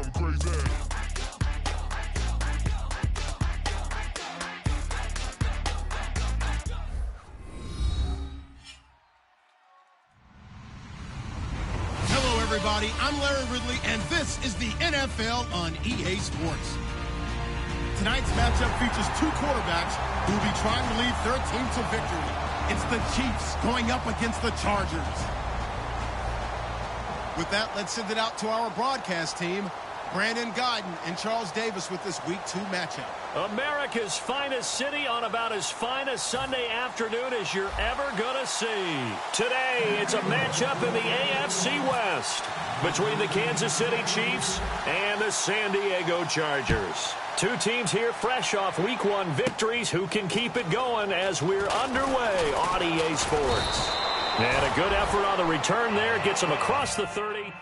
something crazy. Hello, everybody. I'm Larry Ridley, and this is the NFL on EA Sports. Tonight's matchup features two quarterbacks who will be trying to lead their team to victory. It's the Chiefs going up against the Chargers. With that, let's send it out to our broadcast team, Brandon Guyton and Charles Davis with this Week 2 matchup. America's finest city on about as fine a Sunday afternoon as you're ever going to see. Today, it's a matchup in the AFC West between the Kansas City Chiefs and the San Diego Chargers. Two teams here fresh off Week 1 victories who can keep it going as we're underway on EA Sports. And a good effort on the return there. Gets him across the 30.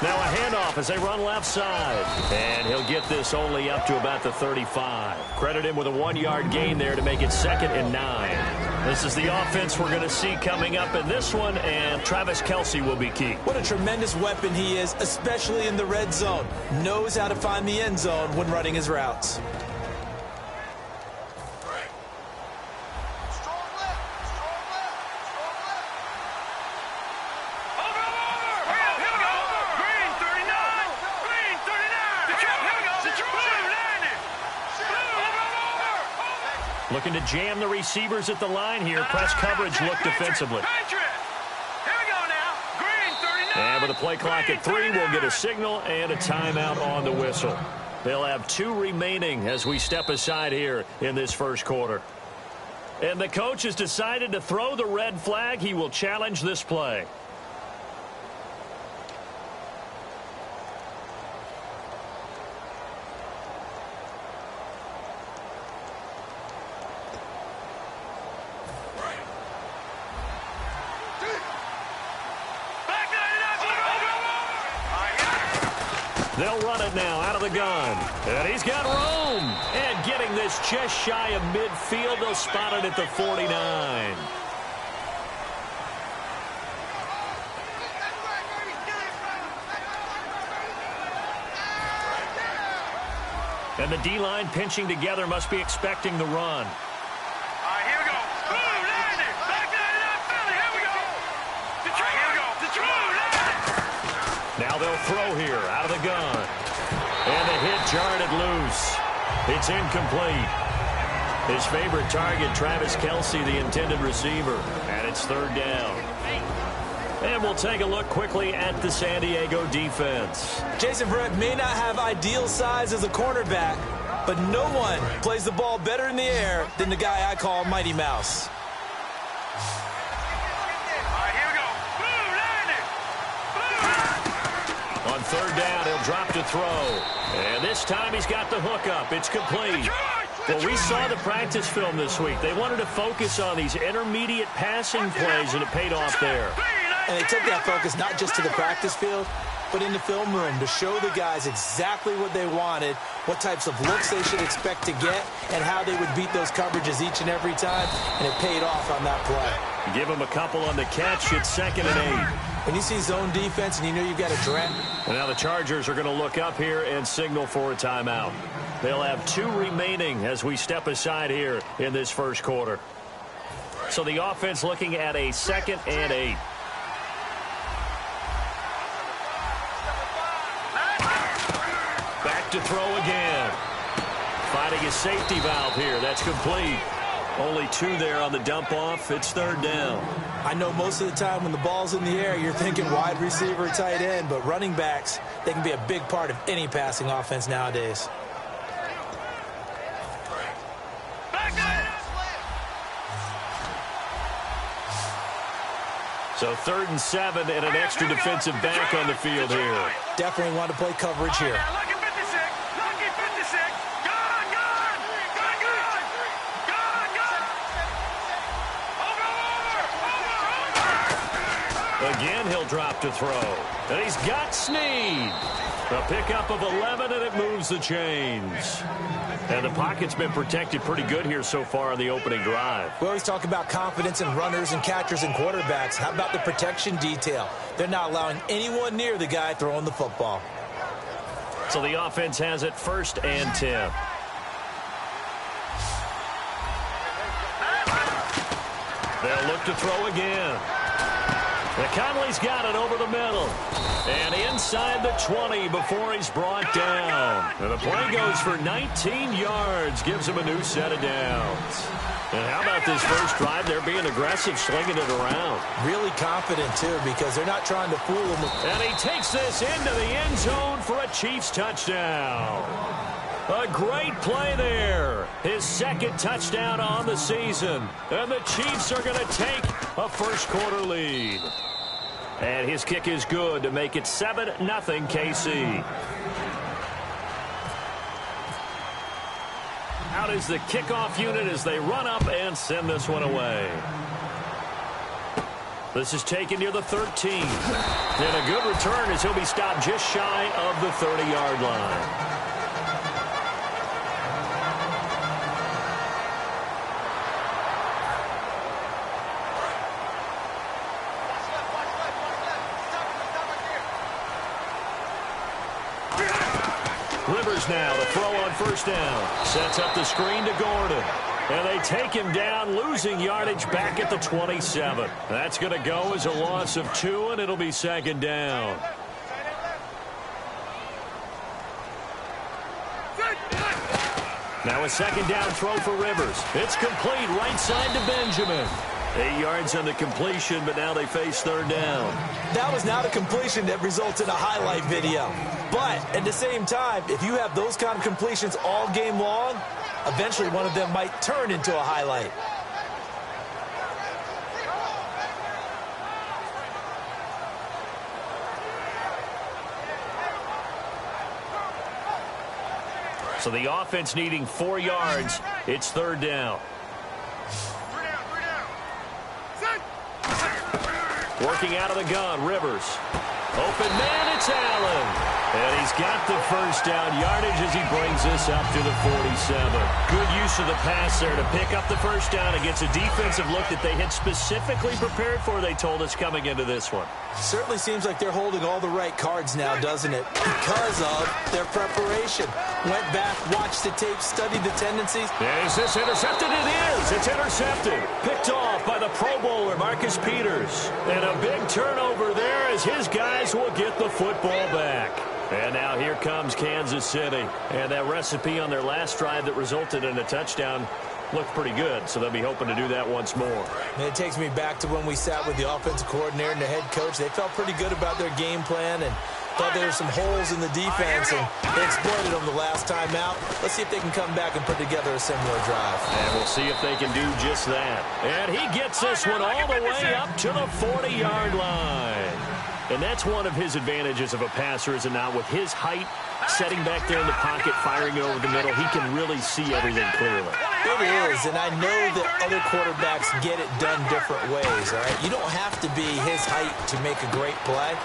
Now a handoff as they run left side. And he'll get this only up to about the 35. Credit him with a 1-yard gain there to make it 2nd and 9. This is the offense we're going to see coming up in this one, and Travis Kelce will be key. What a tremendous weapon he is, especially in the red zone. Knows how to find the end zone when running his routes. Looking to jam the receivers at the line here. Press coverage look defensively. And with a play clock at 3, we'll get a signal and a timeout on the whistle. They'll have 2 remaining as we step aside here in this first quarter. And the coach has decided to throw the red flag. He will challenge this play. They'll run it now out of the gun. And he's got room. And getting this just shy of midfield. They'll spot it at the 49. And the D-line pinching together must be expecting the run. Here we go. Back that up, Philly. Here we go. Detroit. Here we go. Detroit. Now they'll throw here out of the gun. And the hit jarred it loose. It's incomplete. His favorite target, Travis Kelce, the intended receiver. And it's 3rd down. And we'll take a look quickly at the San Diego defense. Jason Verrett may not have ideal size as a cornerback, but no one plays the ball better in the air than the guy I call Mighty Mouse. On 3rd down, he'll drop to throw. And this time he's got the hook up. It's complete. Well, we saw the practice film this week. They wanted to focus on these intermediate passing plays, and it paid off there. And they took that focus not just to the practice field, but in the film room to show the guys exactly what they wanted, what types of looks they should expect to get, and how they would beat those coverages each and every time, and it paid off on that play. Give him a couple on the catch. It's 2nd and 8. When you see zone defense and you know you've got a draft. And now the Chargers are going to look up here and signal for a timeout. They'll have 2 remaining as we step aside here in this first quarter. So the offense looking at a 2nd and 8. Back to throw again. Finding his safety valve here. That's complete. Only 2 there on the dump off. It's 3rd down. I know most of the time when the ball's in the air, you're thinking wide receiver, tight end, but running backs, they can be a big part of any passing offense nowadays. So 3rd and 7 and an extra defensive back on the field here. Definitely want to play coverage here. Lucky 56. Lucky 56. Gone. Over. Again, he'll drop to throw. And he's got Snead. A pickup of 11, and it moves the chains. And the pocket's been protected pretty good here so far on the opening drive. We always talk about confidence in runners and catchers and quarterbacks. How about the protection detail? They're not allowing anyone near the guy throwing the football. So the offense has it 1st and 10. They'll look to throw again. And Conley's got it over the middle. And inside the 20 before he's brought down. And the play goes for 19 yards. Gives him a new set of downs. And how about this first drive? They're being aggressive, slinging it around. Really confident, too, because they're not trying to fool him. And he takes this into the end zone for a Chiefs touchdown. A great play there. His 2nd touchdown on the season. And the Chiefs are going to take a first-quarter lead. And his kick is good to make it 7-0 KC. Out is the kickoff unit as they run up and send this one away. This is taken near the 13. And a good return as he'll be stopped just shy of the 30-yard line. Rivers now to throw on 1st down. Sets up the screen to Gordon. And they take him down, losing yardage back at the 27. That's going to go as a loss of 2, and it'll be 2nd down. Now a 2nd down throw for Rivers. It's complete right side to Benjamin. 8 yards on the completion, but now they face 3rd down. That was not a completion that resulted in a highlight video. But at the same time, if you have those kind of completions all game long, eventually one of them might turn into a highlight. So the offense needing 4 yards. It's 3rd down. Working out of the gun, Rivers. Open man, it's Allen. And he's got the 1st down yardage as he brings this up to the 47. Good use of the pass there to pick up the 1st down against a defensive look that they had specifically prepared for, they told us, coming into this one. Certainly seems like they're holding all the right cards now, doesn't it? Because of their preparation. Went back, watched the tape, studied the tendencies. And is this intercepted? It is. It's intercepted. Picked off by the Pro Bowler, Marcus Peters. And a big turnover there as his guys will get the football back. And now here comes Kansas City. And that recipe on their last drive that resulted in a touchdown looked pretty good, so they'll be hoping to do that once more. And it takes me back to when we sat with the offensive coordinator and the head coach. They felt pretty good about their game plan and thought there were some holes in the defense, and they exploited them the last time out. Let's see if they can come back and put together a similar drive. And we'll see if they can do just that. And he gets this one all the way up to the 40-yard line. And that's one of his advantages of a passer, is it not? With his height, setting back there in the pocket, firing it over the middle, he can really see everything clearly. It is, and I know that other quarterbacks get it done different ways, all right? You don't have to be his height to make a great play.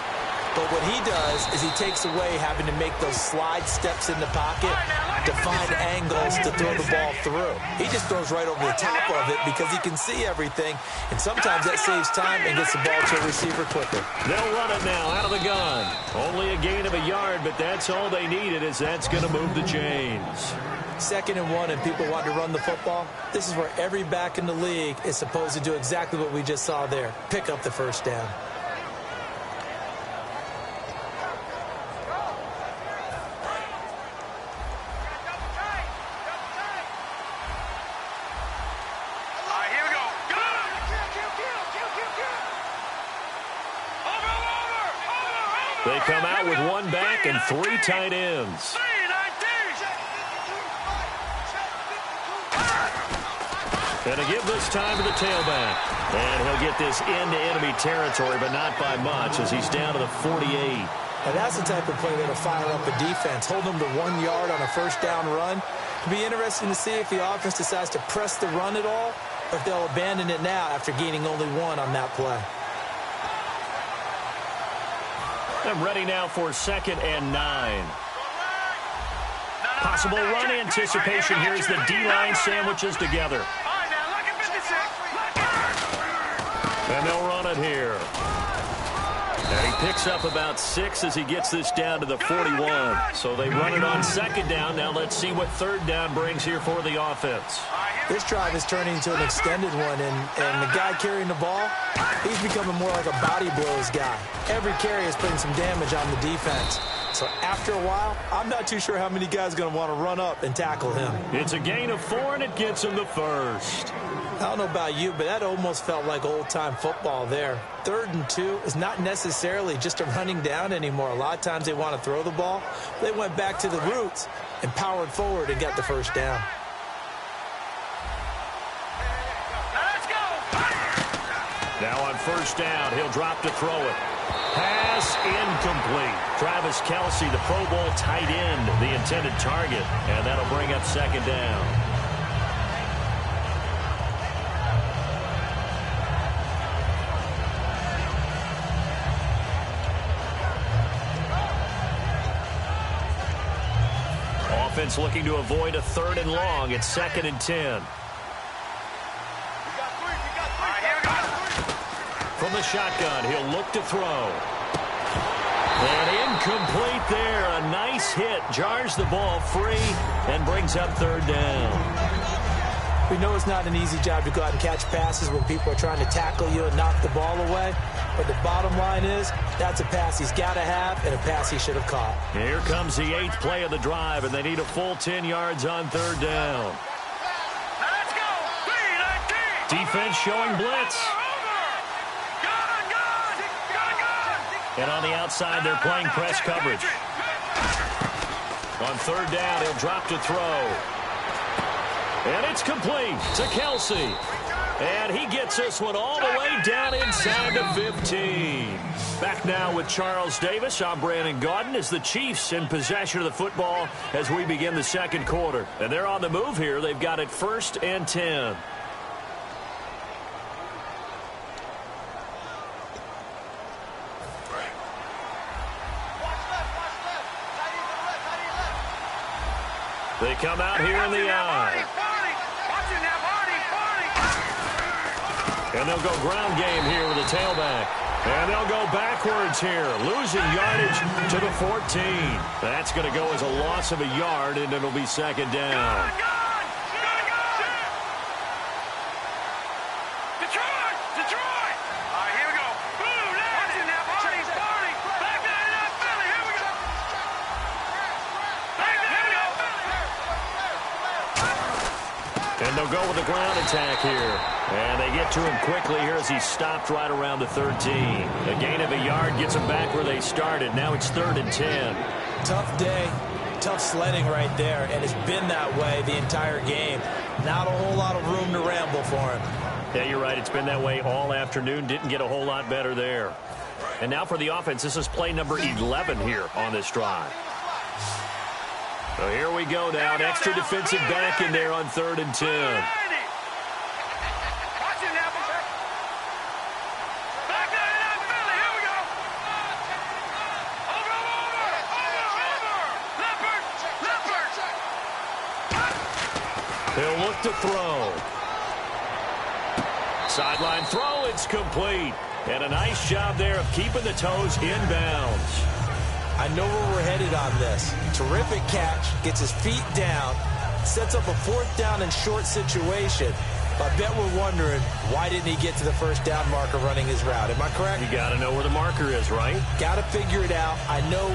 But what he does is he takes away having to make those slide steps in the pocket to find angles to throw the ball through. He just throws right over the top of it because he can see everything, and sometimes that saves time and gets the ball to a receiver quicker. They'll run it now out of the gun. Only a gain of a yard, but that's all they needed, as that's going to move the chains. 2nd and 1 and people want to run the football. This is where every back in the league is supposed to do exactly what we just saw there. Pick up the 1st down. They come out with one back and 3 tight ends. And to give this time to the tailback. And he'll get this into enemy territory, but not by much as he's down to the 48. And that's the type of play that'll fire up a defense. Hold them to 1 yard on a first down run. It'll be interesting to see if the offense decides to press the run at all, or if they'll abandon it now after gaining only 1 on that play. I'm ready now for 2nd and 9. Possible run anticipation here as the D-line sandwiches together. And they'll run it here. And he picks up about 6 as he gets this down to the 41. So they run it on 2nd down. Now let's see what 3rd down brings here for the offense. This drive is turning into an extended one, and the guy carrying the ball, he's becoming more like a body blows guy. Every carry is putting some damage on the defense. So after a while, I'm not too sure how many guys are going to want to run up and tackle him. It's a gain of 4, and it gets him the first. I don't know about you, but that almost felt like old-time football there. 3rd and 2 is not necessarily just a running down anymore. A lot of times they want to throw the ball. They went back to the roots and powered forward and got the first down. Now on 1st down, he'll drop to throw it. Pass incomplete. Travis Kelce, the Pro Bowl tight end, the intended target. And that'll bring up 2nd down. Offense looking to avoid a 3rd and long. It's 2nd and 10. From the shotgun, he'll look to throw. And incomplete there. A nice hit. Jars the ball free and brings up 3rd down. We know it's not an easy job to go out and catch passes when people are trying to tackle you and knock the ball away. But the bottom line is, that's a pass he's got to have and a pass he should have caught. Here comes the 8th play of the drive, and they need a full 10 yards on 3rd down. Let's go. Defense showing blitz. And on the outside, they're playing press coverage. On 3rd down, he'll drop to throw. And it's complete to Kelce. And he gets this one all the way down inside the 15. Back now with Charles Davis. I'm Brandon Gaudin as the Chiefs in possession of the football as we begin the 2nd quarter. And they're on the move here. They've got it 1st and 10. They come out here in the eye. And they'll go ground game here with a tailback. And they'll go backwards here, losing yardage to the 14. That's going to go as a loss of a yard, and it'll be 2nd down. Detroit! All right, here we go. Watching now, party. Back down in that Philly. Here we go. And they'll go with the ground attack here. And they get to him quickly here as he's stopped right around the 13. A gain of a yard gets them back where they started. Now it's 3rd and 10. Tough day, tough sledding right there, and it's been that way the entire game. Not a whole lot of room to ramble for him. Yeah, you're right. It's been that way all afternoon. Didn't get a whole lot better there. And now for the offense, this is play number 11 here on this drive. So here we go now. An extra defensive back in there on 3rd and 10. He'll look to throw. Sideline throw, it's complete. And a nice job there of keeping the toes inbounds. I know where we're headed on this. Terrific catch, gets his feet down, sets up a 4th down and short situation. But I bet we're wondering, why didn't he get to the 1st down marker running his route? Am I correct? You got to know where the marker is, right? Got to figure it out. I know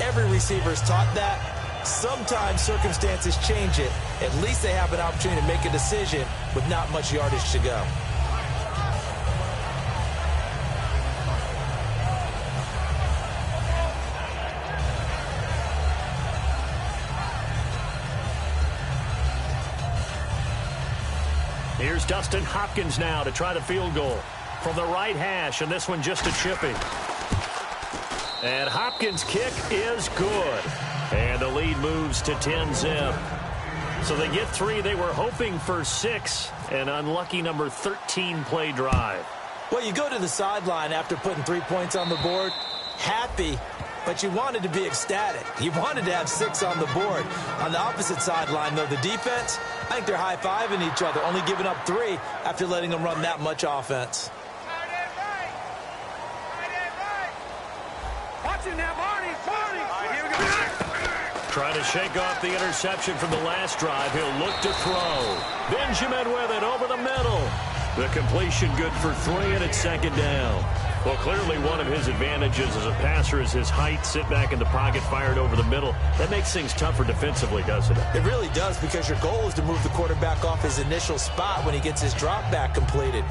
every receiver's taught that. Sometimes circumstances change it. At least they have an opportunity to make a decision with not much yardage to go. Here's Dustin Hopkins now to try the field goal from the right hash, and this one just a chippy. And Hopkins' kick is good. And the lead moves to 10-zip. So they get 3. They were hoping for 6. An unlucky number 13 play drive. Well, you go to the sideline after putting 3 points on the board, happy, but you wanted to be ecstatic. You wanted to have 6 on the board. On the opposite sideline, though, the defense, I think they're high-fiving each other, only giving up 3 after letting them run that much offense. Watch it now, Barney. Here we go. Trying to shake off the interception from the last drive. He'll look to throw. Benjamin with it over the middle. The completion good for 3, and it's second down. Well, clearly one of his advantages as a passer is his height. Sit back in the pocket, fired over the middle. That makes things tougher defensively, doesn't it? It really does, because your goal is to move the quarterback off his initial spot when he gets his drop back completed.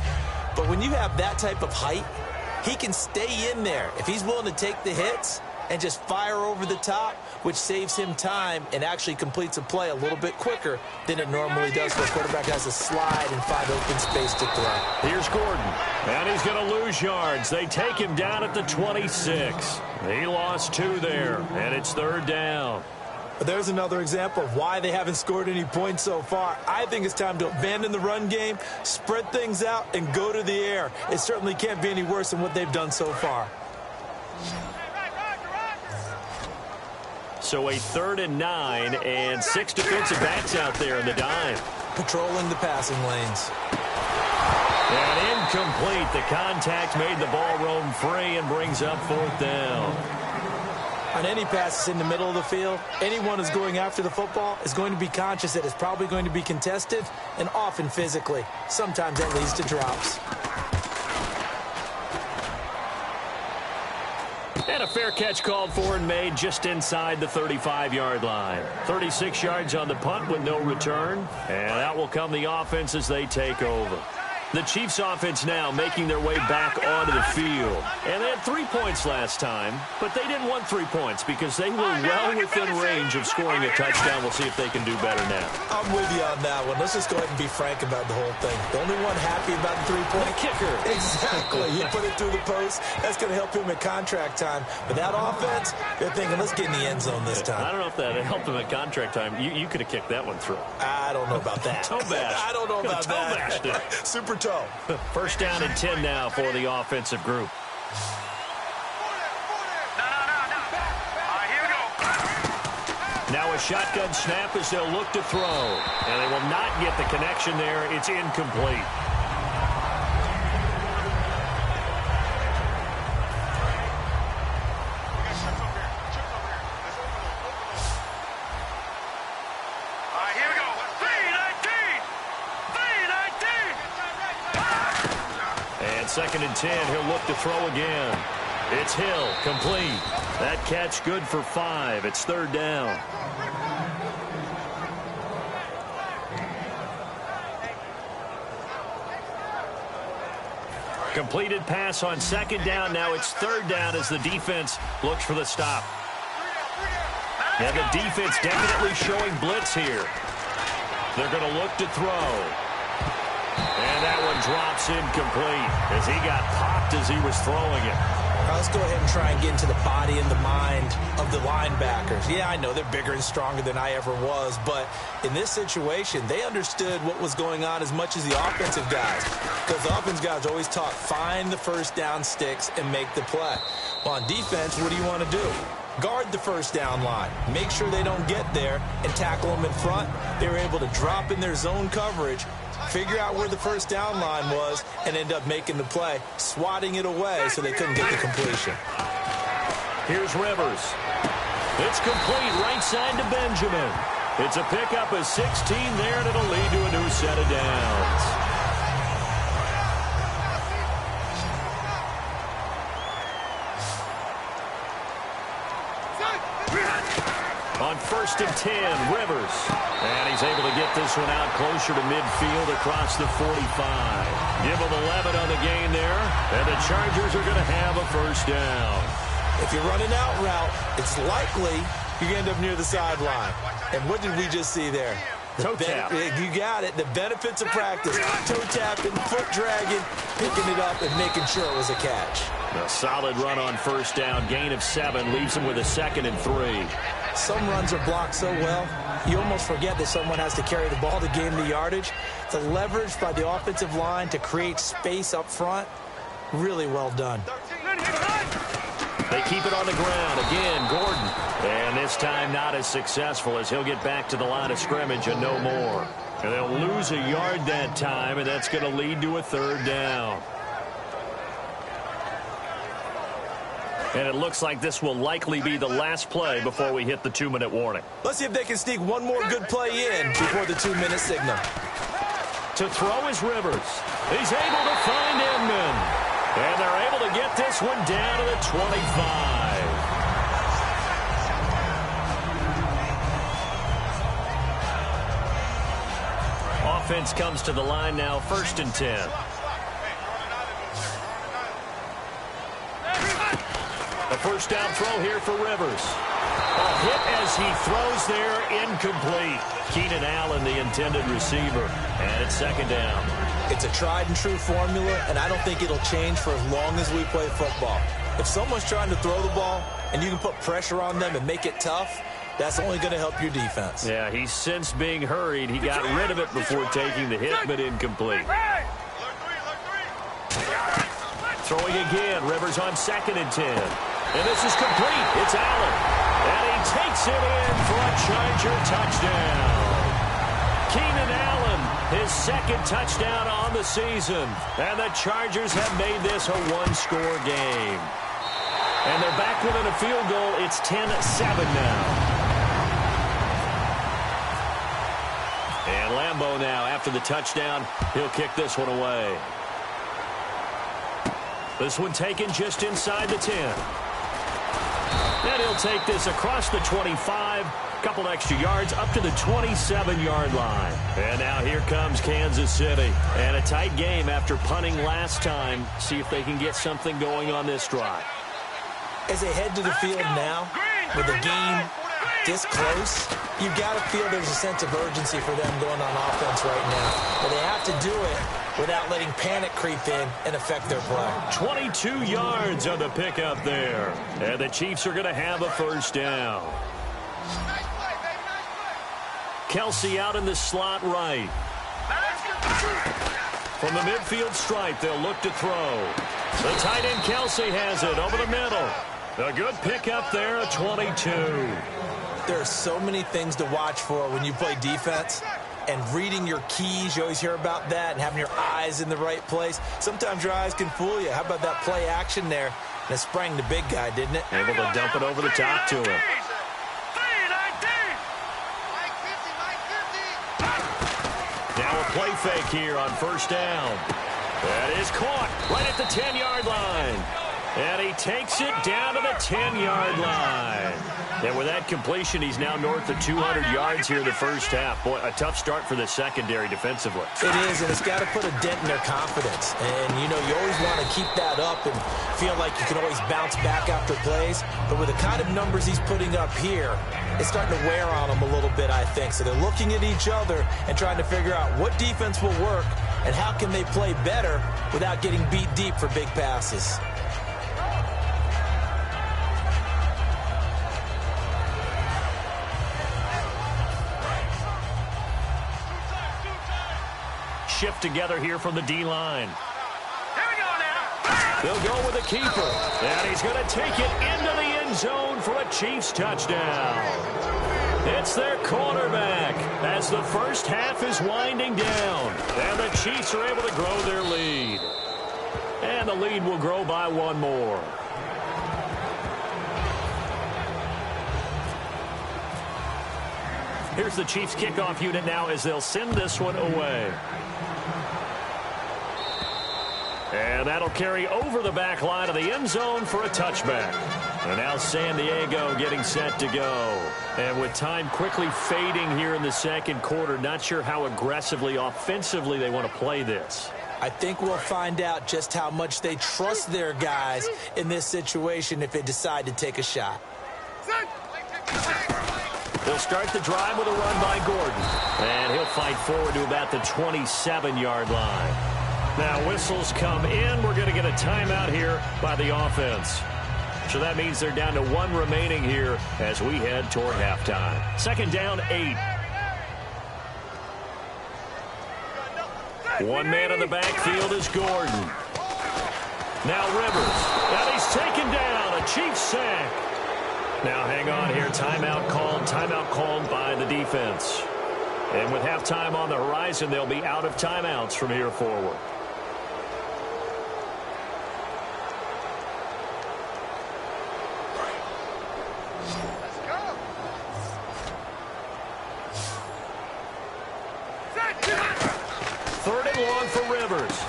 But when you have that type of height, he can stay in there. If he's willing to take the hits and just fire over the top, which saves him time and actually completes a play a little bit quicker than it normally does where a quarterback has to slide and find open space to throw. Here's Gordon, and he's going to lose yards. They take him down at the 26. He lost 2 there, and it's third down. There's another example of why they haven't scored any points so far. I think it's time to abandon the run game, spread things out, and go to the air. It certainly can't be any worse than what they've done so far. So a 3rd and 9, and 6 defensive backs out there in the dime. Patrolling the passing lanes. And incomplete. The contact made the ball roam free and brings up 4th down. On any passes in the middle of the field, anyone who's going after the football is going to be conscious that it's probably going to be contested and often physically. Sometimes that leads to drops. And a fair catch called for and made just inside the 35-yard line. 36 yards on the punt with no return. And out will come the offense as they take over. The Chiefs offense now making their way back onto the field. And they had 3 points last time, but they didn't want 3 points because they were well within range of scoring a touchdown. We'll see if they can do better now. I'm with you on that one. Let's just go ahead and be frank about the whole thing. The only one happy about the 3-point kicker. Exactly. You put it through the post. That's going to help him at contract time. But that offense, they're thinking, let's get in the end zone this time. I don't know if that helped him at contract time. You could have kicked that one through. I don't know about that. Toe bash. I don't know about toe that. Bashed it. Super toe. First down and 10 now for the offensive group. Here we go. Now a shotgun snap as they'll look to throw. And they will not get the connection there. It's incomplete. Here we go. 3-19. And 2nd and 10, he'll look to throw again. It's Hill, complete. That catch good for 5. It's 3rd down. Completed pass on 2nd down. Now it's 3rd down as the defense looks for the stop. And the defense definitely showing blitz here. They're going to look to throw. And that one drops incomplete as he got popped as he was throwing it. Let's go ahead and try and get into the body and the mind of the linebackers. Yeah, I know they're bigger and stronger than I ever was, but in this situation, they understood what was going on as much as the offensive guys. Because the offensive guys always taught, find the first down sticks and make the play. Well, on defense, what do you want to do? Guard the first down line. Make sure they don't get there and tackle them in front. They were able to drop in their zone coverage, figure out where the first down line was, and end up making the play, swatting it away so they couldn't get the completion. Here's Rivers. It's complete right side to Benjamin. It's a pickup of 16 there, and it'll lead to a new set of downs. On 1st and 10, Rivers. And he's able to get this one out closer to midfield across the 45. Give him 11 on the gain there. And the Chargers are going to have a first down. If you run an out route, it's likely you're going to end up near the sideline. And what did we just see there? Toe tap. You got it. The benefits of practice. Toe tapping, foot dragging, picking it up, and making sure it was a catch. A solid run on first down. Gain of 7 leaves him with a 2nd and 3. Some runs are blocked so well, you almost forget that someone has to carry the ball to gain the yardage. The leverage by the offensive line to create space up front, really well done. They keep it on the ground. Again, Gordon. And this time not as successful as he'll get back to the line of scrimmage and no more. And they'll lose a yard that time, and that's going to lead to a 3rd down. And it looks like this will likely be the last play before we hit the 2-minute warning. Let's see if they can sneak one more good play in before the 2-minute signal. To throw is Rivers. He's able to find Inman. And they're able to get this one down to the 25. Offense comes to the line now, 1st and 10. A first down throw here for Rivers. A hit as he throws there, incomplete. Keenan Allen, the intended receiver, and it's 2nd down. It's a tried and true formula, and I don't think it'll change for as long as we play football. If someone's trying to throw the ball and you can put pressure on them and make it tough, that's only going to help your defense. Yeah, he's since being hurried. He got rid of it before taking the hit, but incomplete. Throwing again, Rivers on 2nd and 10. And this is complete. It's Allen. And he takes it in for a Charger touchdown. Keenan Allen, his 2nd touchdown on the season. And the Chargers have made this a 1-score game. And they're back within a field goal. It's 10-7 now. And Lambeau now, after the touchdown, he'll kick this one away. This one taken just inside the 10. And he'll take this across the 25, couple extra yards up to the 27-yard line. And now here comes Kansas City. And a tight game after punting last time. See if they can get something going on this drive. As they head to the field now, with the game this close, you've got to feel there's a sense of urgency for them going on offense right now. But they have to do it without letting panic creep in and affect their play. 22 yards on the pickup there. And the Chiefs are going to have a first down. Kelsey out in the slot right. From the midfield stripe, they'll look to throw. The tight end Kelsey has it over the middle. A good pickup there, a 22. There are so many things to watch for when you play defense. And reading your keys, you always hear about that, and having your eyes in the right place. Sometimes your eyes can fool you. How about that play action there? And it sprang the big guy, didn't it? Able to dump it over the top to him. Now a play fake here on first down. That is caught right at the 10-yard line. And he takes it down to the 10-yard line. And with that completion, he's now north of 200 yards here in the first half. Boy, a tough start for the secondary defensively. It is, and it's got to put a dent in their confidence. And, you know, you always want to keep that up and feel like you can always bounce back after plays. But with the kind of numbers he's putting up here, it's starting to wear on them a little bit, I think. So they're looking at each other and trying to figure out what defense will work and how can they play better without getting beat deep for big passes. Shift together here from the D-line. Here we go now. They'll go with the keeper. And he's going to take it into the end zone for a Chiefs touchdown. It's their quarterback as the first half is winding down. And the Chiefs are able to grow their lead. And the lead will grow by one more. Here's the Chiefs kickoff unit now as they'll send this one away. And that'll carry over the back line of the end zone for a touchback. And now San Diego getting set to go. And with time quickly fading here in the second quarter, not sure how aggressively, offensively they want to play this. I think we'll find out just how much they trust their guys in this situation if they decide to take a shot. We'll start the drive with a run by Gordon. And he'll fight forward to about the 27-yard line. Now whistles come in. We're going to get a timeout here by the offense. So that means they're down to 1 remaining here as we head toward halftime. Second down, 8. One man in the backfield is Gordon. Now Rivers. And he's taken down. A Chiefs sack. Now hang on here. Timeout called by the defense. And with halftime on the horizon, they'll be out of timeouts from here forward. Third and long for Rivers.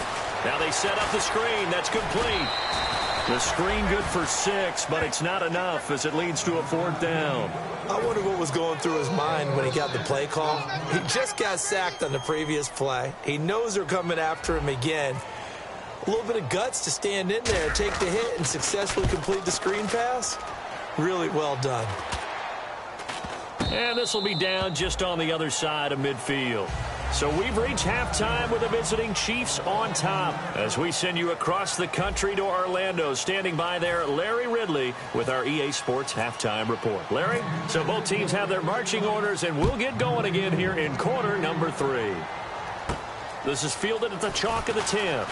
Now they set up the screen. That's complete. The screen good for 6, but it's not enough as it leads to a 4th down. I wonder what was going through his mind when he got the play call. He just got sacked on the previous play. He knows they're coming after him again. A little bit of guts to stand in there, take the hit, and successfully complete the screen pass. Really well done. And this will be down just on the other side of midfield. So we've reached halftime with the visiting Chiefs on top. As we send you across the country to Orlando, standing by there, Larry Ridley with our EA Sports Halftime Report. Larry, so both teams have their marching orders, and we'll get going again here in quarter number 3. This is fielded at the chalk of the 10.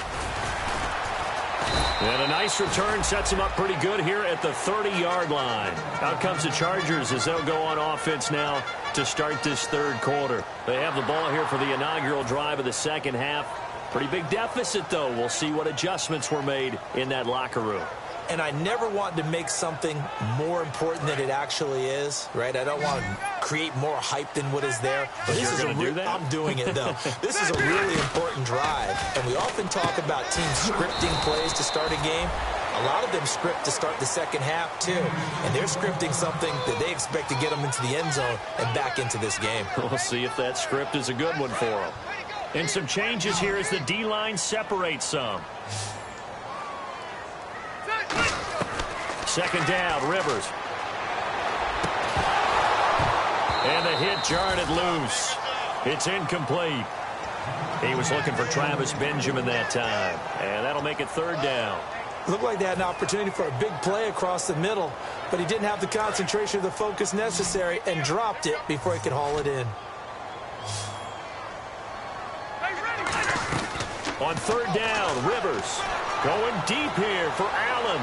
And a nice return sets them up pretty good here at the 30-yard line. Out comes the Chargers as they'll go on offense now to start this third quarter. They have the ball here for the inaugural drive of the second half. Pretty big deficit, though. We'll see what adjustments were made in that locker room. And I never want to make something more important than it actually is, right? I don't want to create more hype than what is there. But You're going to do that? I'm doing it, though. This is a really important drive. And we often talk about teams scripting plays to start a game. A lot of them script to start the second half, too. And they're scripting something that they expect to get them into the end zone and back into this game. We'll see if that script is a good one for them. And some changes here as the D-line separates some. Second down, Rivers. And the hit jarred it loose. It's incomplete. He was looking for Travis Benjamin that time. And that'll make it third down. Looked like they had an opportunity for a big play across the middle, but he didn't have the concentration or the focus necessary and dropped it before he could haul it in. On third down, Rivers going deep here for Allen.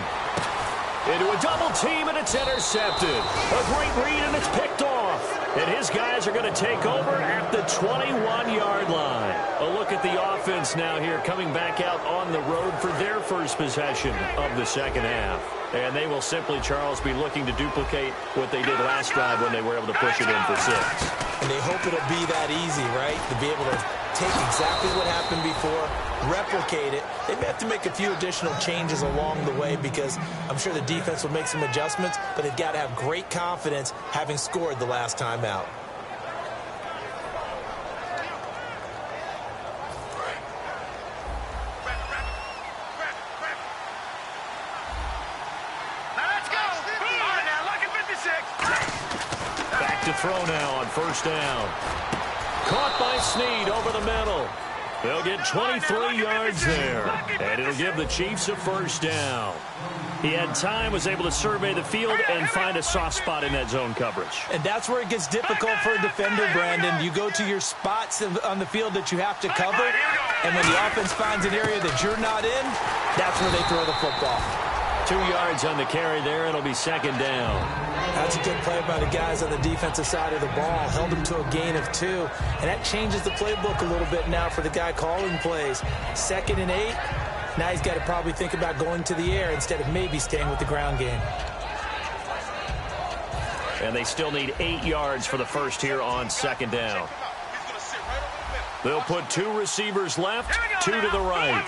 Into a double team, and it's intercepted. A great read, and it's picked off. And his guys are going to take over at the 21-yard line. A look at the offense now here, coming back out on the road for their first possession of the second half. And they will simply, Charles, be looking to duplicate what they did last drive when they were able to push it in for 6. And they hope it'll be that easy, right? To be able to take exactly what happened before, replicate it. They may have to make a few additional changes along the way because I'm sure the defense will make some adjustments, but they've got to have great confidence having scored the last time out. To throw now on first down. Caught by Snead over the middle. They'll get 23 yards there. And it'll give the Chiefs a first down. He had time, was able to survey the field and find a soft spot in that zone coverage. And that's where it gets difficult for a defender, Brandon. You go to your spots on the field that you have to cover, and when the offense finds an area that you're not in, that's where they throw the football. 2 yards on the carry there. It'll be second down. That's a good play by the guys on the defensive side of the ball. Held them to a gain of 2. And that changes the playbook a little bit now for the guy calling plays. 2nd and 8. Now he's got to probably think about going to the air instead of maybe staying with the ground game. And they still need 8 yards for the first here on second down. They'll put 2 receivers left, 2 to the right.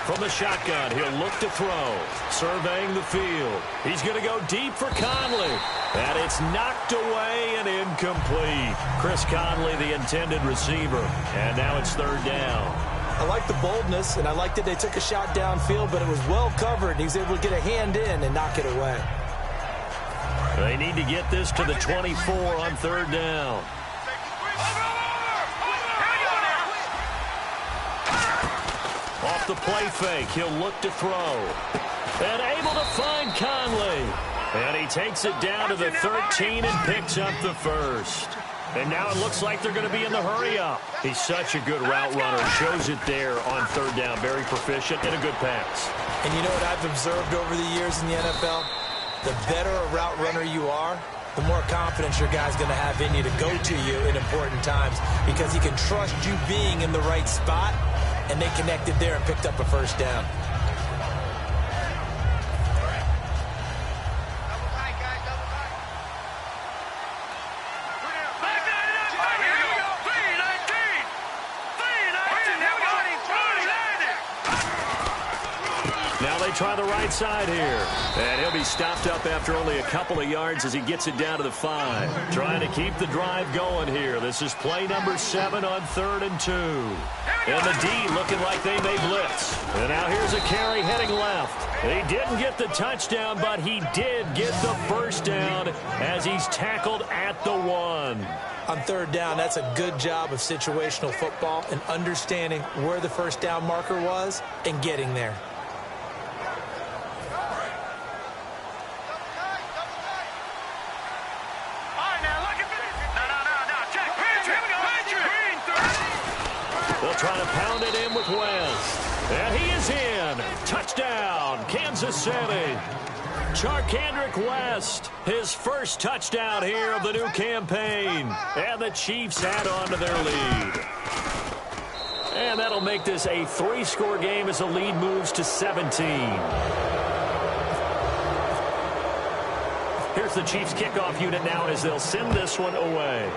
From the shotgun, he'll look to throw. Surveying the field. He's going to go deep for Conley. And it's knocked away and incomplete. Chris Conley, the intended receiver. And now it's third down. I like the boldness, and I like that they took a shot downfield, but it was well covered. He was able to get a hand in and knock it away. They need to get this to the 24 on third down. Off the play fake, he'll look to throw. And able to find Conley. And he takes it down to the 13 and picks up the first. And now it looks like they're going to be in the hurry-up. He's such a good route runner. Shows it there on third down. Very proficient and a good pass. And you know what I've observed over the years in the NFL? The better a route runner you are, the more confidence your guy's going to have in you to go to you in important times because he can trust you being in the right spot, and they connected there and picked up a first down. Try the right side here. And he'll be stopped up after only a couple of yards as he gets it down to the 5. Trying to keep the drive going here. This is play number 7 on 3rd and 2. And the D looking like they may blitz. And now here's a carry heading left. He didn't get the touchdown, but he did get the first down as he's tackled at the 1. On third down, that's a good job of situational football and understanding where the first down marker was and getting there. Trying to pound it in with West. And he is in. Touchdown, Kansas City. Charkandrick West, his first touchdown here of the new campaign. And the Chiefs add on to their lead. And that'll make this a 3-score game as the lead moves to 17. Here's the Chiefs kickoff unit now as they'll send this one away.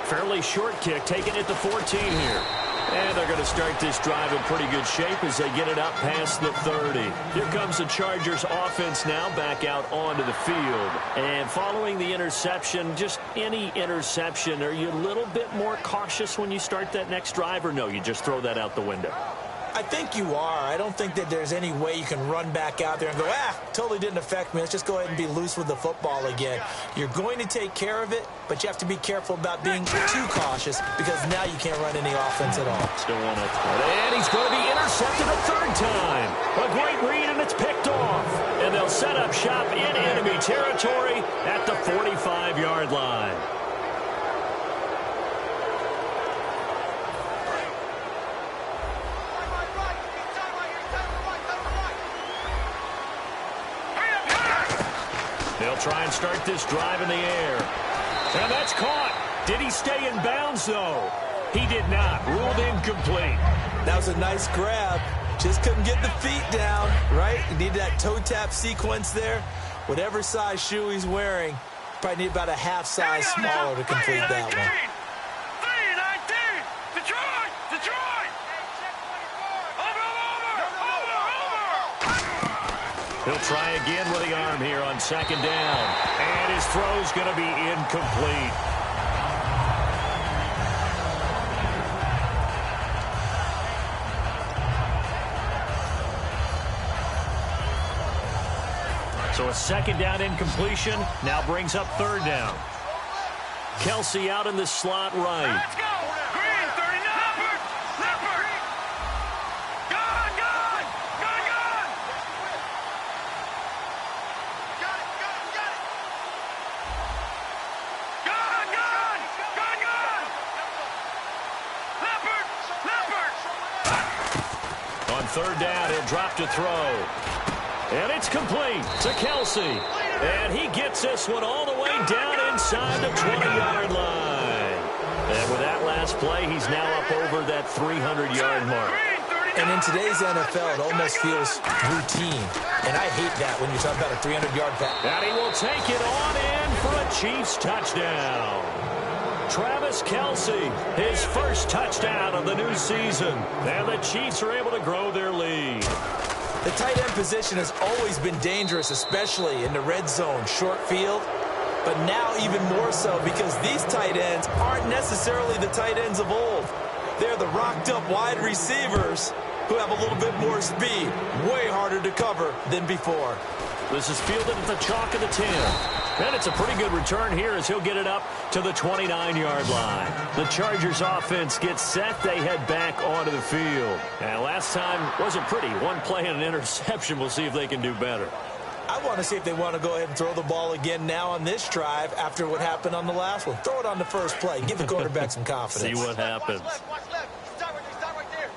Fairly short kick, taking it to 14 here. And they're going to start this drive in pretty good shape as they get it up past the 30. Here comes the Chargers offense now back out onto the field. And following the interception, just any interception, are you a little bit more cautious when you start that next drive, or no, you just throw that out the window? I think you are. I don't think that there's any way you can run back out there and go, totally didn't affect me. Let's just go ahead and be loose with the football again. You're going to take care of it, but you have to be careful about being too cautious because now you can't run any offense at all. Still want it. And he's going to be intercepted a third time. A great read, and it's picked off. And they'll set up shop in enemy territory at the 45-yard line. They'll try and start this drive in the air. And that's caught. Did he stay in bounds, though? He did not. Ruled incomplete. That was a nice grab. Just couldn't get the feet down, right? You need that toe tap sequence there. Whatever size shoe he's wearing, probably need about a half size smaller to complete that one. He'll try again with the arm here on second down. And his throw's going to be incomplete. So a second down incompletion now brings up third down. Kelsey out in the slot right. Let's go! Green, 39. Leopard! Gone! Got it! Leopard! On third down, he'll drop to throw. And it's complete to Kelsey. And he gets this one all the way down inside the 20-yard line. And with that last play, he's now up over that 300-yard mark. And in today's NFL, it almost feels routine. And I hate that when you talk about a 300-yard pass. And he will take it on in for a Chiefs touchdown. Travis Kelsey, his first touchdown of the new season. And the Chiefs are able to grow their lead. The tight end position has always been dangerous, especially in the red zone, short field. But now even more so because these tight ends aren't necessarily the tight ends of old. They're the rocked-up wide receivers who have a little bit more speed. Way harder to cover than before. This is fielded at the chalk of the 10. And it's a pretty good return here as he'll get it up to the 29-yard line. The Chargers offense gets set. They head back onto the field. And last time wasn't pretty. One play and an interception. We'll see if they can do better. I want to see if they want to go ahead and throw the ball again now on this drive after what happened on the last one. Throw it on the first play. Give the quarterback some confidence. See what happens. Watch left. Start right there.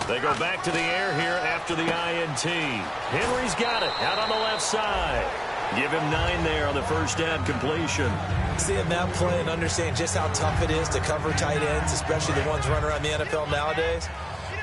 They go back to the air here after the INT. Henry's got it out on the left side. Give him 9 there on the first down completion. Seeing that play and understanding just how tough it is to cover tight ends, especially the ones running around the NFL nowadays,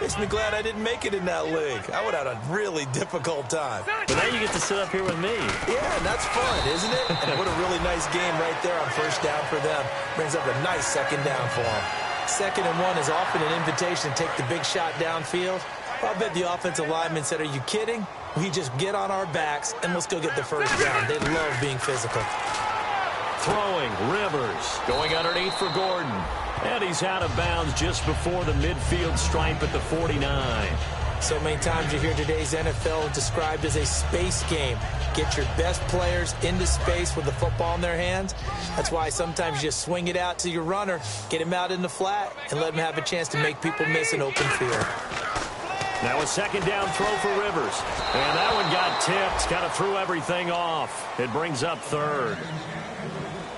makes me glad I didn't make it in that league. I would have had a really difficult time. But now you get to sit up here with me. Yeah, and that's fun, isn't it? And what a really nice game right there on first down for them. Brings up a nice second down for them. 2nd and 1 is often an invitation to take the big shot downfield. I bet the offensive lineman said, are you kidding? We just get on our backs and let's go get the first down. They love being physical. Throwing, Rivers, going underneath for Gordon. And he's out of bounds just before the midfield stripe at the 49. So many times you hear today's NFL described as a space game. Get your best players into space with the football in their hands. That's why sometimes you just swing it out to your runner, get him out in the flat, and let him have a chance to make people miss an open field. Now a second down throw for Rivers. And that one got tipped. Kind of threw everything off. It brings up 3rd.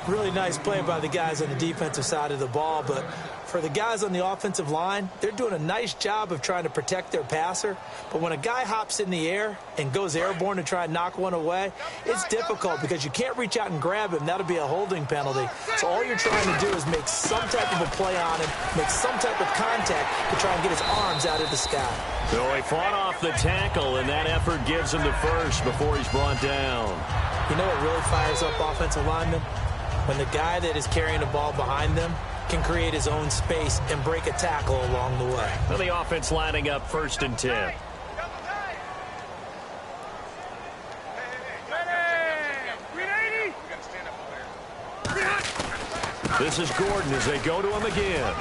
Really nice play by the guys on the defensive side of the ball, but for the guys on the offensive line, they're doing a nice job of trying to protect their passer. But when a guy hops in the air and goes airborne to try and knock one away, it's difficult because you can't reach out and grab him. That'll be a holding penalty. So all you're trying to do is make some type of a play on him, make some type of contact to try and get his arms out of the sky. So he fought off the tackle, and that effort gives him the first before he's brought down. You know what really fires up offensive linemen? When the guy that is carrying the ball behind them can create his own space and break a tackle along the way. Well, the offense lining up 1st and 10. This is Gordon as they go to him again.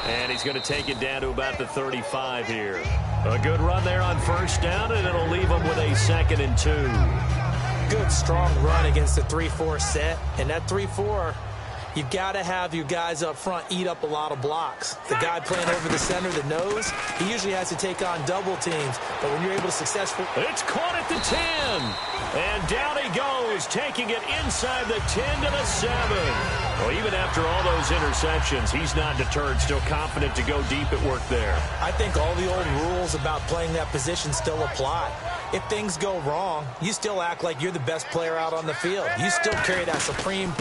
And he's going to take it down to about the 35 here. A good run there on first down, and it'll leave him with a 2nd and 2. Good, strong run against the 3-4 set. And that 3-4, you've got to have your guys up front eat up a lot of blocks. The guy playing over the center, the nose, he usually has to take on double teams. But when you're able to successfully... It's caught at the 10. And down he goes, taking it inside the 10 to the 7. Well, even after all those interceptions, he's not deterred, still confident to go deep at work there. I think all the old rules about playing that position still apply. If things go wrong, you still act like you're the best player out on the field. You still carry that supreme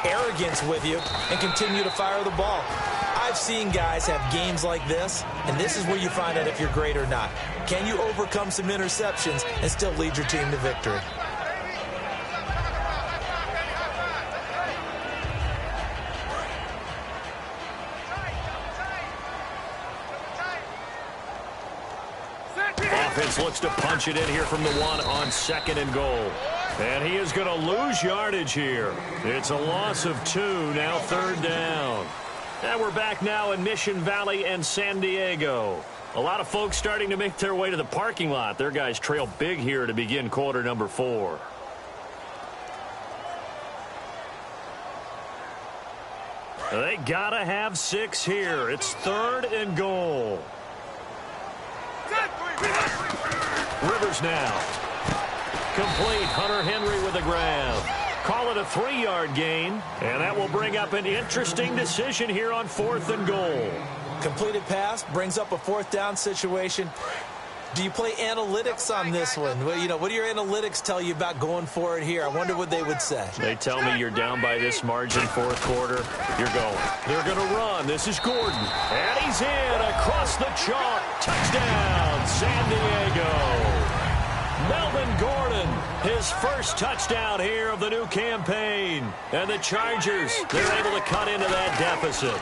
arrogance with you and continue to fire the ball. I've seen guys have games like this, and this is where you find out if you're great or not. Can you overcome some interceptions and still lead your team to victory? Offense looks to punch it in here from the 1 on 2nd and goal. And he is going to lose yardage here. It's a loss of 2, now 3rd down. And we're back now in Mission Valley and San Diego. A lot of folks starting to make their way to the parking lot. Their guys trail big here to begin quarter number 4. They gotta have 6 here. It's 3rd and goal. Rivers now. Complete. Hunter Henry with a grab. Call it a 3-yard gain, and that will bring up an interesting decision here on 4th and goal. Completed pass brings up a 4th down situation. Do you play analytics on this one? Well, you know, what do your analytics tell you about going for it here? I wonder what they would say. They tell me you're down by this margin 4th quarter. You're going. They're going to run. This is Gordon. And he's in across the chalk. Touchdown, San Diego. Melvin Gordon, his first touchdown here of the new campaign. And the Chargers, they're able to cut into that deficit.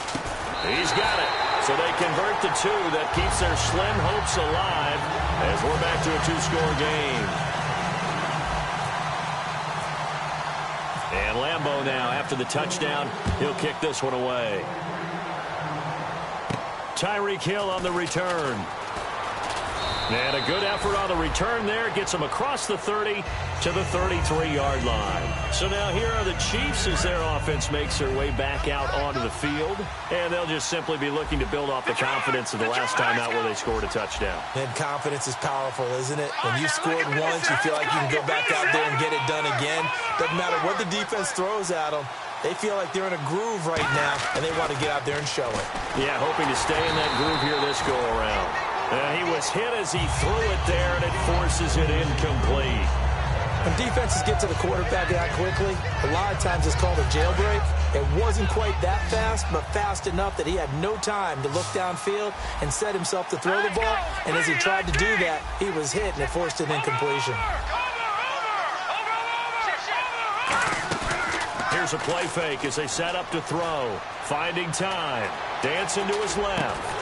He's got it. So they convert the 2. That keeps their slim hopes alive as we're back to a 2-score game. And Lambeau now, after the touchdown, he'll kick this one away. Tyreek Hill on the return. And a good effort on the return there. Gets him across the 30 to the 33-yard line. So now here are the Chiefs as their offense makes their way back out onto the field. And they'll just simply be looking to build off the confidence of the last time out where they scored a touchdown. And confidence is powerful, isn't it? When you scored once, you feel like you can go back out there and get it done again. Doesn't matter what the defense throws at them. They feel like they're in a groove right now, and they want to get out there and show it. Yeah, hoping to stay in that groove here this go-around. And he was hit as he threw it there, and it forces it incomplete. When defenses get to the quarterback that quickly, a lot of times it's called a jailbreak. It wasn't quite that fast, but fast enough that he had no time to look downfield and set himself to throw the ball. And as he tried to do that, he was hit, and it forced an incompletion. Here's a play fake as they set up to throw. Finding time. Dancing to his left.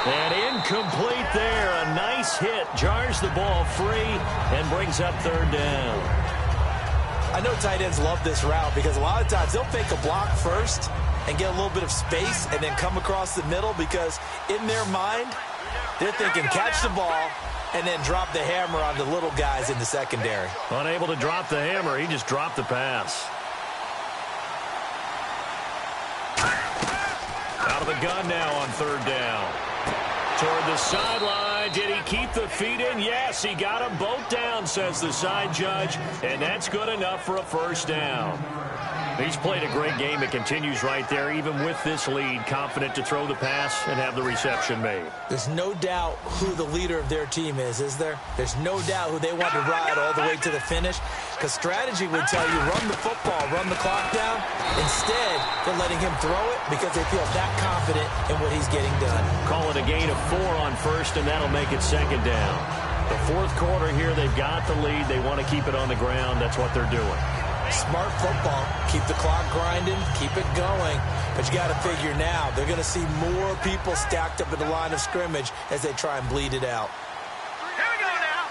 And incomplete there. A nice hit. Jars the ball free and brings up third down. I know tight ends love this route because a lot of times they'll fake a block first and get a little bit of space and then come across the middle because in their mind, they're thinking catch the ball and then drop the hammer on the little guys in the secondary. Unable to drop the hammer. He just dropped the pass. Out of the gun now on third down. Toward the sideline. Did he keep the feet in? Yes, he got them both down, says the side judge, and that's good enough for a first down. He's played a great game. It continues right there, even with this lead, confident to throw the pass and have the reception made. There's no doubt who the leader of their team is there? There's no doubt who they want to ride all the way to the finish, because strategy would tell you run the football, run the clock down. Instead, they're letting him throw it because they feel that confident in what he's getting done. Call it a gain of 4 on first, and that'll make it second down. The fourth quarter here, they've got the lead. They want to keep it on the ground. That's what they're doing. Smart football. Keep the clock grinding. Keep it going. But you got to figure now, they're going to see more people stacked up at the line of scrimmage as they try and bleed it out. Here we go now.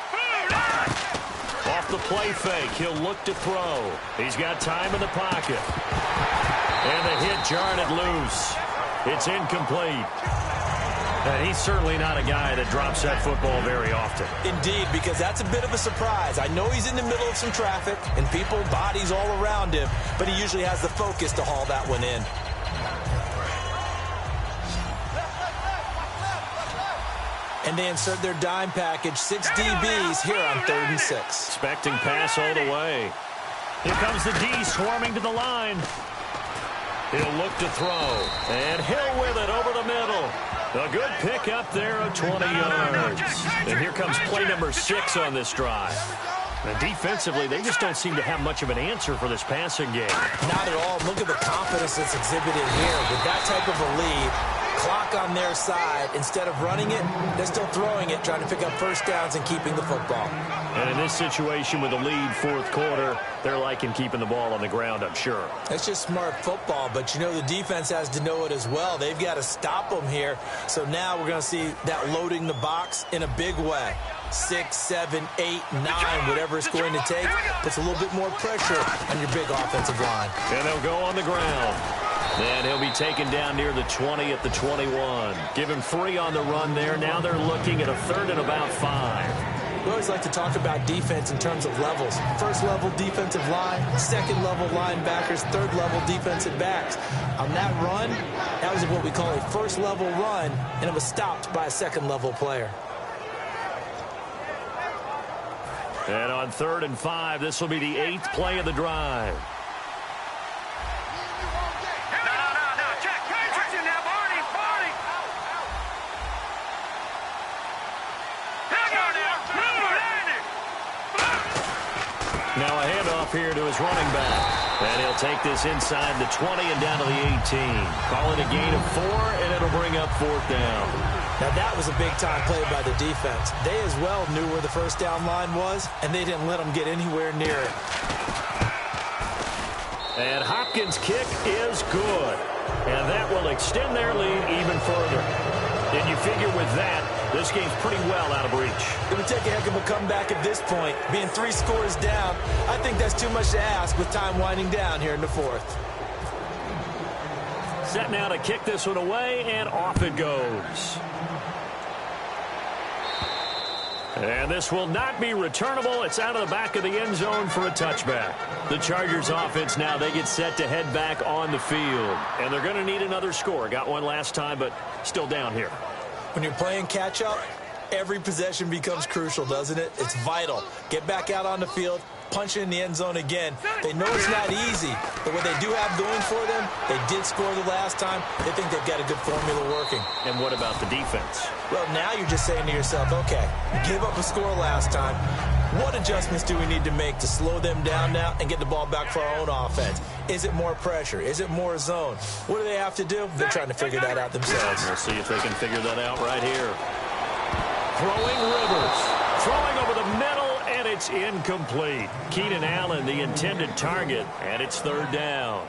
Off the play fake, he'll look to throw. He's got time in the pocket. And the hit jarred it loose. It's incomplete. And he's certainly not a guy that drops that football very often. Indeed, because that's a bit of a surprise. I know he's in the middle of some traffic and people, bodies all around him, but he usually has the focus to haul that one in. And they insert their dime package, 6 DBs here on 3rd and 6. Expecting pass all the way. Here comes the D swarming to the line. He'll look to throw. And Hill with it over the middle. A good pick up there of 20 yards. And here comes play number 6 on this drive. And defensively, they just don't seem to have much of an answer for this passing game. Not at all. Look at the confidence that's exhibited here. With that type of a lead, clock on their side, instead of running it, they're still throwing it, trying to pick up first downs and keeping the football. And in this situation with the lead fourth quarter, they're liking keeping the ball on the ground, I'm sure. It's just smart football, but you know the defense has to know it as well. They've got to stop them here. So now we're going to see that loading the box in a big way. 6, 7, 8, 9, whatever it's going to take, puts a little bit more pressure on your big offensive line. And they'll go on the ground. And he'll be taken down near the 20 at the 21. Give him 3 on the run there. Now they're looking at a 3rd and about 5. We always like to talk about defense in terms of levels. First level defensive line, second level linebackers, third level defensive backs. On that run, that was what we call a first level run, and it was stopped by a second level player. And on 3rd and 5, this will be the 8th play of the drive. Now a handoff here to his running back. And he'll take this inside the 20 and down to the 18. Call it a gain of 4, and it'll bring up 4th down. Now that was a big-time play by the defense. They as well knew where the first down line was, and they didn't let them get anywhere near it. And Hopkins' kick is good. And that will extend their lead even further. And you figure with that, this game's pretty well out of reach. It would take a heck of a comeback at this point. Being 3 scores down, I think that's too much to ask with time winding down here in the 4th. Set now to kick this one away, and off it goes. And this will not be returnable. It's out of the back of the end zone for a touchback. The Chargers offense now, they get set to head back on the field. And they're going to need another score. Got one last time, but still down here. When you're playing catch-up, every possession becomes crucial, doesn't it? It's vital. Get back out on the field, punch it in the end zone again. They know it's not easy, but what they do have going for them, they did score the last time. They think they've got a good formula working. And what about the defense? Well, now you're just saying to yourself, okay, we gave up a score last time. What adjustments do we need to make to slow them down now and get the ball back for our own offense? Is it more pressure? Is it more zone? What do they have to do? They're trying to figure that out themselves. We'll see if they can figure that out right here. Throwing Rivers. Throwing over the middle, and it's incomplete. Keenan Allen, the intended target, and it's 3rd down.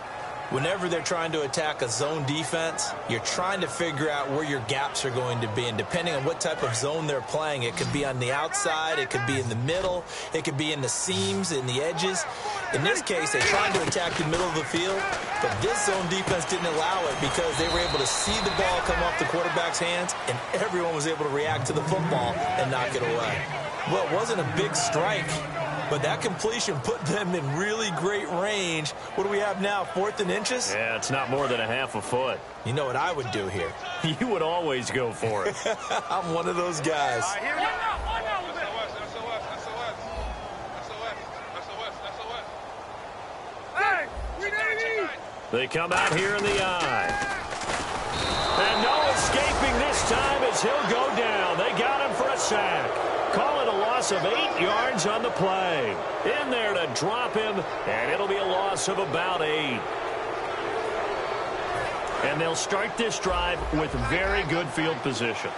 Whenever they're trying to attack a zone defense, you're trying to figure out where your gaps are going to be. And depending on what type of zone they're playing, it could be on the outside, it could be in the middle, it could be in the seams, in the edges. In this case, they tried to attack the middle of the field, but this zone defense didn't allow it because they were able to see the ball come off the quarterback's hands, and everyone was able to react to the football and knock it away. Well, it wasn't a big strike, but that completion put them in really great range. What do we have now, 4th and inches? Yeah, it's not more than a half a foot. You know what I would do here? You would always go for it. I'm one of those guys. Here we go. Hey, we ready? They come out here in the eye. And no escaping this time as he'll go down. They got him for a sack. Call it a loss of 8 yards on the play. In there to drop him, and it'll be a loss of about 8. And they'll start this drive with very good field position.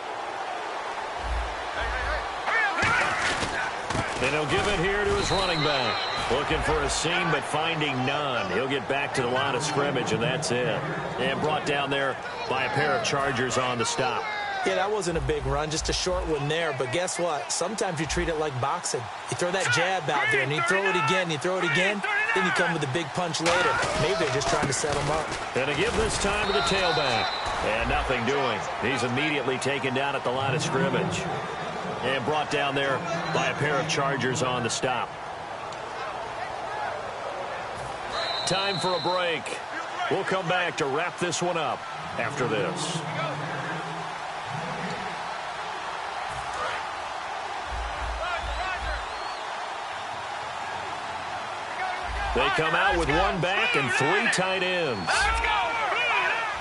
And he'll give it here to his running back. Looking for a seam, but finding none. He'll get back to the line of scrimmage, and that's it. And brought down there by a pair of Chargers on the stop. Yeah, that wasn't a big run, just a short one there. But guess what? Sometimes you treat it like boxing. You throw that jab out there, and you throw it again, you throw it again, then you come with a big punch later. Maybe they're just trying to set him up. And to give this time to the tailback. And nothing doing. He's immediately taken down at the line of scrimmage. And brought down there by a pair of Chargers on the stop. Time for a break. We'll come back to wrap this one up after this. They come out with 1 back and 3 tight ends.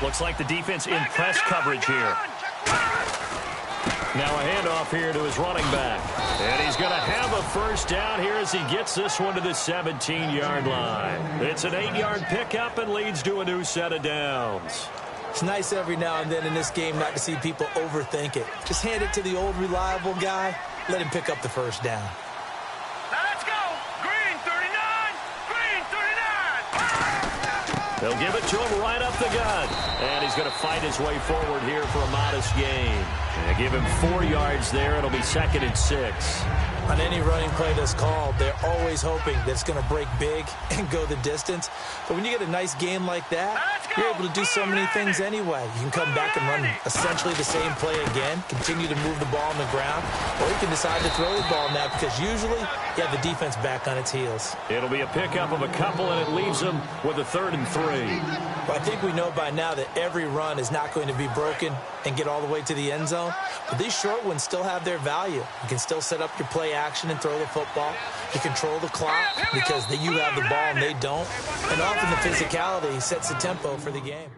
Looks like the defense in press coverage here. Now a handoff here to his running back. And he's going to have a first down here as he gets this one to the 17-yard line. It's an 8-yard pickup and leads to a new set of downs. It's nice every now and then in this game not to see people overthink it. Just hand it to the old reliable guy. Let him pick up the first down. Let's go. Green 39. Green 39. They'll give it to him right up the gut. And he's going to fight his way forward here for a modest gain. And give him 4 yards there. It'll be 2nd and 6. On any running play that's called, they're always hoping that it's going to break big and go the distance. But when you get a nice game like that, you're able to do so many things anyway. You can come back and run essentially the same play again, continue to move the ball on the ground, or you can decide to throw the ball now because usually you have the defense back on its heels. It'll be a pickup of a couple, and it leaves them with a 3rd and 3. Well, I think we know by now that every run is not going to be broken and get all the way to the end zone. But these short ones still have their value. You can still set up your play action and throw the football. You control the clock because you have the ball and they don't. And often the physicality sets the tempo for the game.